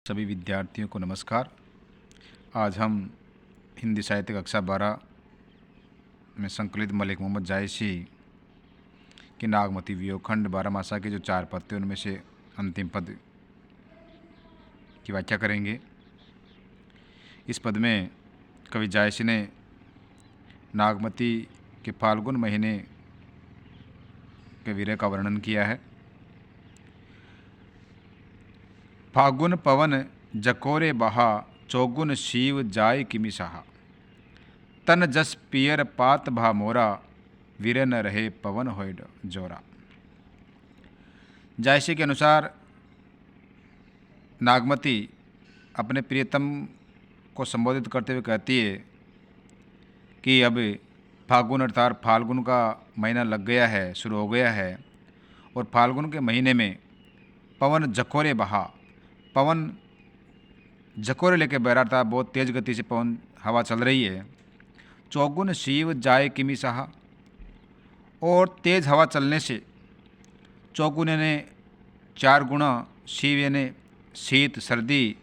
सभी विद्यार्थियों को नमस्कार। आज हम हिंदी साहित्य कक्षा 12 में संकलित मलिक मोहम्मद जायसी के नागमती वियोगखंड 12 मासा के जो 4 पद थे उनमें से अंतिम पद की व्याख्या करेंगे। इस पद में कवि जायसी ने नागमती के फाल्गुन महीने के विरह का वर्णन किया है। फागुन पवन जकोरे बहा, चौगुन शिव जाय किमि सहा। तन जस पियर पात भा मोरा, विरह न रहे पवन होय जोरा। जायसी के अनुसार नागमती अपने प्रियतम को संबोधित करते हुए कहती है कि अब फागुन अर्थात फाल्गुन का महीना लग गया है, शुरू हो गया है, और फाल्गुन के महीने में पवन जकोरे बहा, पवन जकोरे लेके बह रहा था, बहुत तेज़ गति से पवन हवा चल रही है। चौगुन शिव जाए किमि सहा, और तेज़ हवा चलने से चौगुन यानी 4 गुना, शिव यानी शीत सर्दी,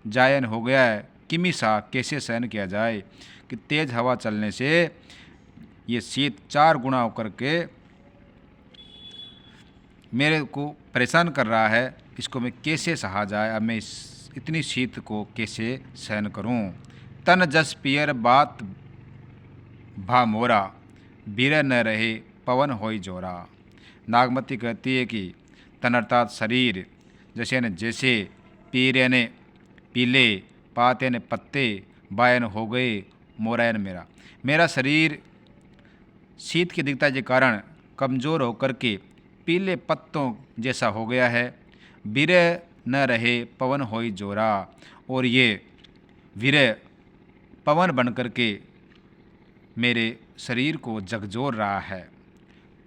जायन हो गया है, किमि सा कैसे सहन किया जाए कि तेज़ हवा चलने से ये शीत 4 गुना होकर के मेरे को परेशान कर रहा है, इसको मैं कैसे सहा जाए, अब मैं इतनी शीत को कैसे सहन करूं। तन जस पियर बात भा मोरा, बिरह न रहे पवन होई जोरा। नागमती कहती है कि तन अर्थात शरीर, जैसे पीर यानी पीले, पात यानी पत्ते, बायन हो गए, मोरा यानी मेरा शरीर शीत की अधिकता के कारण कमज़ोर होकर के पीले पत्तों जैसा हो गया है। विरह न रहे पवन होई जोरा, और ये विरह पवन बन कर के मेरे शरीर को झकझोर रहा है।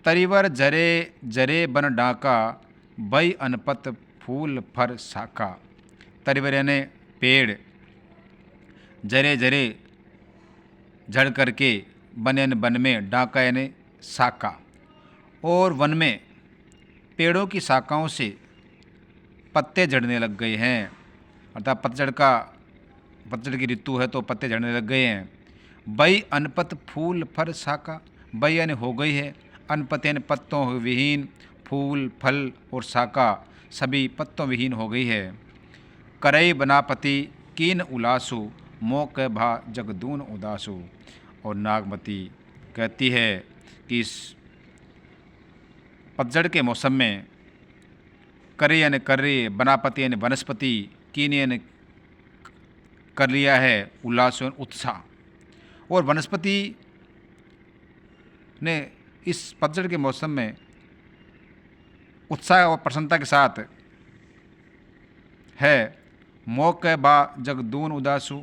तरिवर जरे जरे बन डाका, बई अनपत फूल फर साका। तरिवर यानी पेड़, जरे जरे झड़ करके, बन यानी वन में, डाका यानी साका, और वन में पेड़ों की शाखाओं से पत्ते झड़ने लग गए हैं, अर्थात पतझड़ की ऋतु है तो पत्ते झड़ने लग गए हैं। बई अनपत फूल फर शाखा, बई यानी हो गई है, अनपत यानी पत्तों विहीन, फूल फल और शाखा सभी पत्तों विहीन हो गई है। करई बनापति कीन उलासु, मोक भा जगदून उदासु। और नागमती कहती है कि इस पतझड़ के मौसम में करे यानी कर रही, बनापति यानी वनस्पति, कीन यानी कर लिया है, उल्लास उत्साह, और वनस्पति ने इस पतझड़ के मौसम में उत्साह और प्रसन्नता के साथ है। मोक बा जगदून उदासु,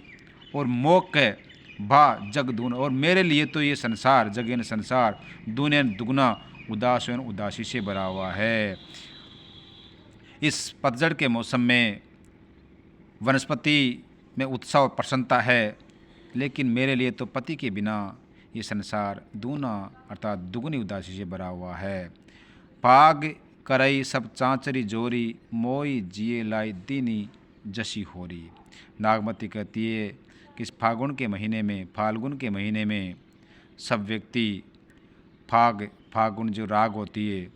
और मोक बा जगदून, और मेरे लिए तो ये संसार, जग यानी संसार, दून यानी दुगना, उदास यानी उदासी से भरा हुआ है। इस पतझड़ के मौसम में वनस्पति में उत्साह और प्रसन्नता है, लेकिन मेरे लिए तो पति के बिना ये संसार दूना अर्थात दुगनी उदासी से भरा हुआ है। पाग करई सब चाँचरी जोरी, मोई जिए लाई दीनी जसी होरी। नागमती कहती है कि इस फाल्गुन के महीने में सब व्यक्ति फागुन जो राग होती है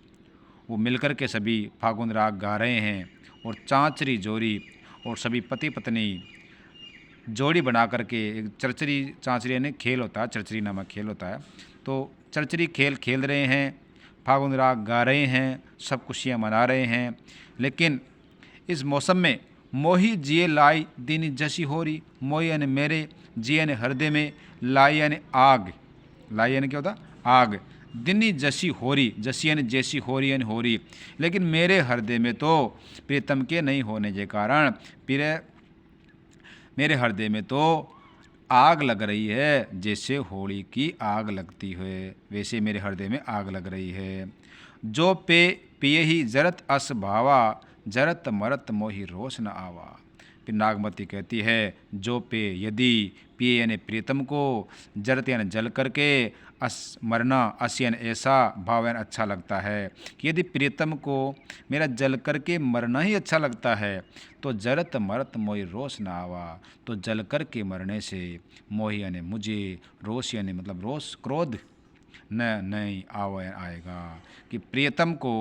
वो मिलकर के सभी फागुन राग गा रहे हैं, और चाँचरी जोरी, और सभी पति पत्नी जोड़ी बना करके एक चरचरी, चाँचरी यानी खेल होता है, चरचरी नामक खेल होता है, तो चरचरी खेल खेल रहे हैं, फागुन राग गा रहे हैं, सब खुशियाँ मना रहे हैं। लेकिन इस मौसम में मोही जिए लाई दीनी जसी होरी, मोही यानी मेरे, जिए यानी हृदय में, लाई यानी आग, लाई यानी क्या होता, आग, दिनी जसी होरी, जसी यानी जैसी, होरी यानी होरी, लेकिन मेरे हृदय में तो प्रीतम के नहीं होने के कारण मेरे हृदय में तो आग लग रही है, जैसे होली की आग लगती है वैसे मेरे हृदय में आग लग रही है। जो पिए ही जरत अस भावा, जरत मरत मोहि रोष न आवा। फिर नागमती कहती है जो पे यदि पिए यानी प्रीतम को, जरत यानी जल करके, मरना अस यानी ऐसा, भाव यानी अच्छा लगता है कि यदि प्रीतम को मेरा जल करके मरना ही अच्छा लगता है तो जरत मरत मोहि रोष न आवा, तो जल करके मरने से मोहि यानी मुझे, रोष यानी मतलब रोष क्रोध नहीं आएगा। कि प्रियतम को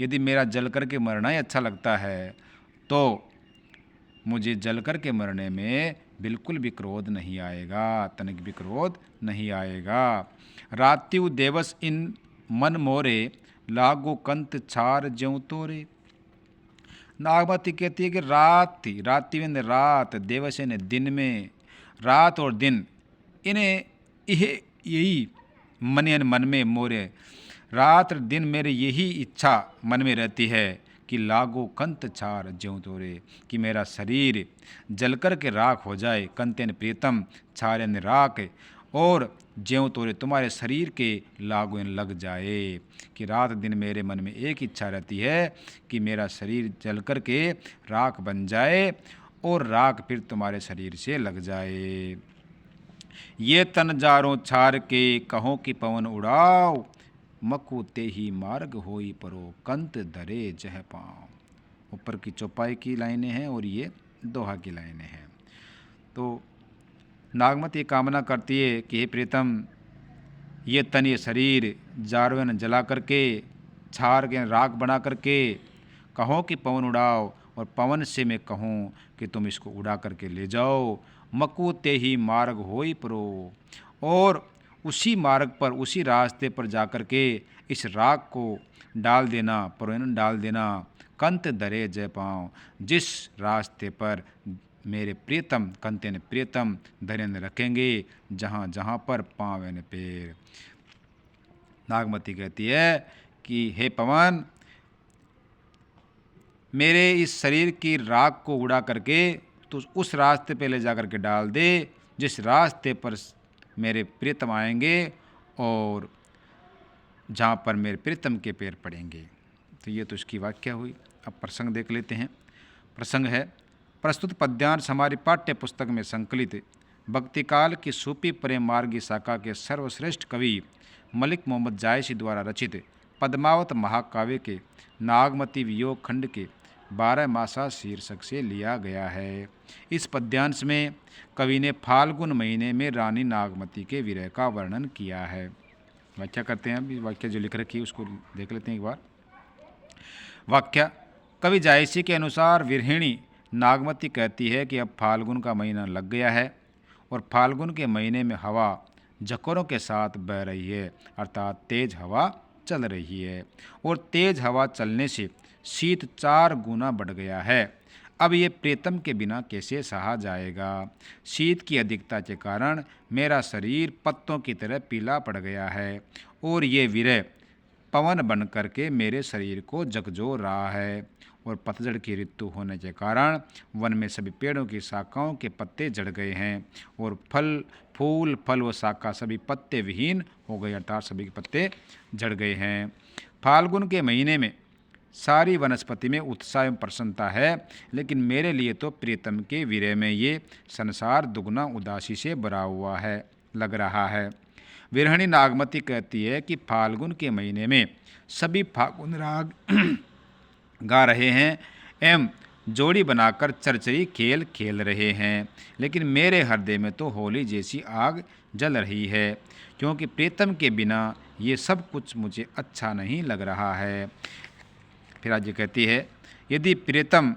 यदि मेरा जल करके मरना ही अच्छा लगता है तो मुझे जल करके मरने में बिल्कुल भी क्रोध नहीं आएगा, तनिक भी क्रोध नहीं आएगा। रात्यु देवस इन मन मोरे, लागो कंत छार ज्यों तोरे। नागमती कहती है कि रात यानी रात, देवस यानी दिन में, रात और दिन इन्हें यही मन यानी मन में मोरे, रात और दिन मेरे यही इच्छा मन में रहती है कि लागो कंत छार ज्यों तोरे, कि मेरा शरीर जल कर के राख हो जाए, कंत यानी प्रीतम, छार यानी राख, और ज्यों तोरे तुम्हारे शरीर के लागू लग जाए। कि रात दिन मेरे मन में एक इच्छा रहती है कि मेरा शरीर जल कर के राख बन जाए और राख फिर तुम्हारे शरीर से लग जाए। ये तन जारों छार के कहो कि पवन उड़ाओ, मकु ते ही मार्ग होई परो, कंत धरे जह पाँव। ऊपर की चौपाई की लाइनें हैं और ये दोहा की लाइनें हैं। तो नागमती ये कामना करती है कि हे प्रीतम, ये तन ये शरीर जारवन जला करके, छार के राख बना करके कहो कि पवन उड़ाओ, और पवन से मैं कहूँ कि तुम इसको उड़ा करके ले जाओ। मकु ते ही मार्ग होई परो, और उसी मार्ग पर, उसी रास्ते पर जा कर के इस राख को डाल देना, परोन डाल देना। कंत दरे जय पाँव, जिस रास्ते पर मेरे प्रियतम, कंत यानी प्रियतम, धैर्य रखेंगे, जहाँ जहाँ पर पाँव यानी पैर। नागमती कहती है कि हे पवन, मेरे इस शरीर की राख को उड़ा करके तो उस रास्ते पे ले जा करके डाल दे जिस रास्ते पर मेरे प्रियतम आएंगे और जहाँ पर मेरे प्रियतम के पैर पड़ेंगे। तो ये तो इसकी व्याख्या हुई। अब प्रसंग देख लेते हैं। प्रसंग है, प्रस्तुत पद्यांश हमारी पाठ्य पुस्तक में संकलित भक्तिकाल की सूफी प्रेम मार्गी शाखा के सर्वश्रेष्ठ कवि मलिक मोहम्मद जायसी द्वारा रचित पद्मावत महाकाव्य के नागमती वियोग खंड के 12 मासा शीर्षक से लिया गया है। इस पद्यांश में कवि ने फाल्गुन महीने में रानी नागमती के विरह का वर्णन किया है। व्याख्या करते हैं। अभी वाक्य जो लिख रखी है उसको देख लेते हैं एक बार। वाक्य, कवि जायसी के अनुसार विरहिणी नागमती कहती है कि अब फाल्गुन का महीना लग गया है और फाल्गुन के महीने में हवा झकोरों के साथ बह रही है, अर्थात तेज हवा चल रही है, और तेज हवा चलने से शीत 4 गुना बढ़ गया है। अब ये प्रीतम के बिना कैसे सहा जाएगा। शीत की अधिकता के कारण मेरा शरीर पत्तों की तरह पीला पड़ गया है और ये विरह पवन बन करके मेरे शरीर को झकझोर रहा है, और पतझड़ की ऋतु होने के कारण वन में सभी पेड़ों की शाखाओं के पत्ते झड़ गए हैं और फूल फल व शाखा सभी पत्ते विहीन हो गए, अर्थात सभी के पत्ते झड़ गए हैं। फाल्गुन के महीने में सारी वनस्पति में उत्साह एवं प्रसन्नता है, लेकिन मेरे लिए तो प्रीतम के विरह में ये संसार दुगना उदासी से भरा हुआ है लग रहा है। विरहिणी नागमती कहती है कि फाल्गुन के महीने में सभी फाल्गुन राग गा रहे हैं एवं जोड़ी बनाकर चरचरी खेल खेल रहे हैं, लेकिन मेरे हृदय में तो होली जैसी आग जल रही है, क्योंकि प्रीतम के बिना ये सब कुछ मुझे अच्छा नहीं लग रहा है। फिर आज ये कहती है, यदि प्रीतम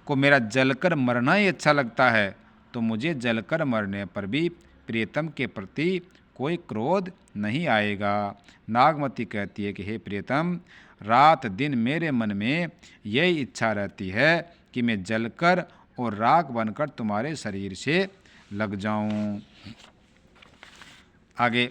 को मेरा जलकर मरना ही अच्छा लगता है तो मुझे जलकर मरने पर भी प्रीतम के प्रति कोई क्रोध नहीं आएगा। नागमती कहती है कि हे प्रीतम, रात दिन मेरे मन में यही इच्छा रहती है कि मैं जलकर और राख बनकर तुम्हारे शरीर से लग जाऊं। आगे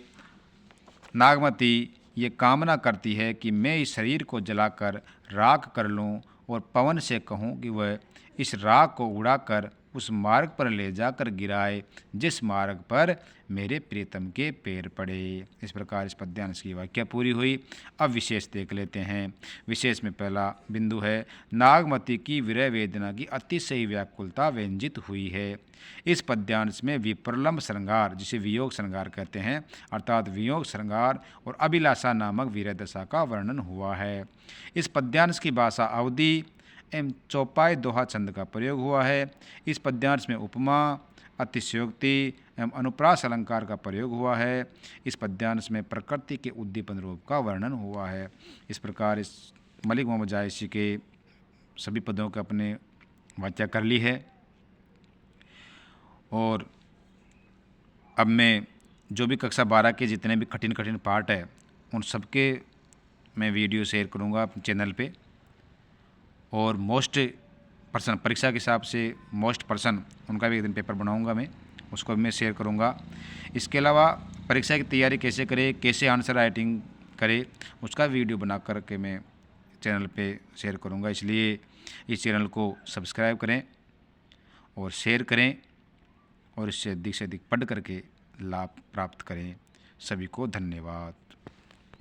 नागमती ये कामना करती है कि मैं इस शरीर को जलाकर राख कर लूं और पवन से कहूं कि वह इस राख को उड़ाकर उस मार्ग पर ले जाकर गिराए जिस मार्ग पर मेरे प्रीतम के पैर पड़े। इस प्रकार इस पद्यांश की वाक्य पूरी हुई। अब विशेष देख लेते हैं। विशेष में पहला बिंदु है, नागमती की विरह वेदना की अतिशय व्याकुलता व्यंजित हुई है। इस पद्यांश में विप्रलंब श्रृंगार, जिसे वियोग श्रृंगार कहते हैं, अर्थात वियोग श्रृंगार और अभिलाषा नामक वीर दशा का वर्णन हुआ है। इस पद्यांश की भाषा अवधि एवं चौपाई दोहा छंद का प्रयोग हुआ है। इस पद्यांश में उपमा, अतिशयोक्ति एवं अनुप्रास अलंकार का प्रयोग हुआ है। इस पद्यांश में प्रकृति के उद्दीपन रूप का वर्णन हुआ है। इस प्रकार इस मलिक मोहम्मद जायसी के सभी पदों का अपने व्याख्या कर ली है। और अब मैं जो भी कक्षा 12 के जितने भी कठिन कठिन पार्ट है उन सबके मैं वीडियो शेयर करूँगा अपने चैनल पे। और मोस्ट पर्सन, परीक्षा के हिसाब से मोस्ट पर्सन, उनका भी एक दिन पेपर बनाऊंगा मैं, उसको भी मैं शेयर करूंगा। इसके अलावा परीक्षा की तैयारी कैसे करें, कैसे आंसर राइटिंग करें, उसका वीडियो बना कर के मैं चैनल पे शेयर करूंगा। इसलिए इस चैनल को सब्सक्राइब करें और शेयर करें और इससे अधिक पढ़ करके लाभ प्राप्त करें। सभी को धन्यवाद।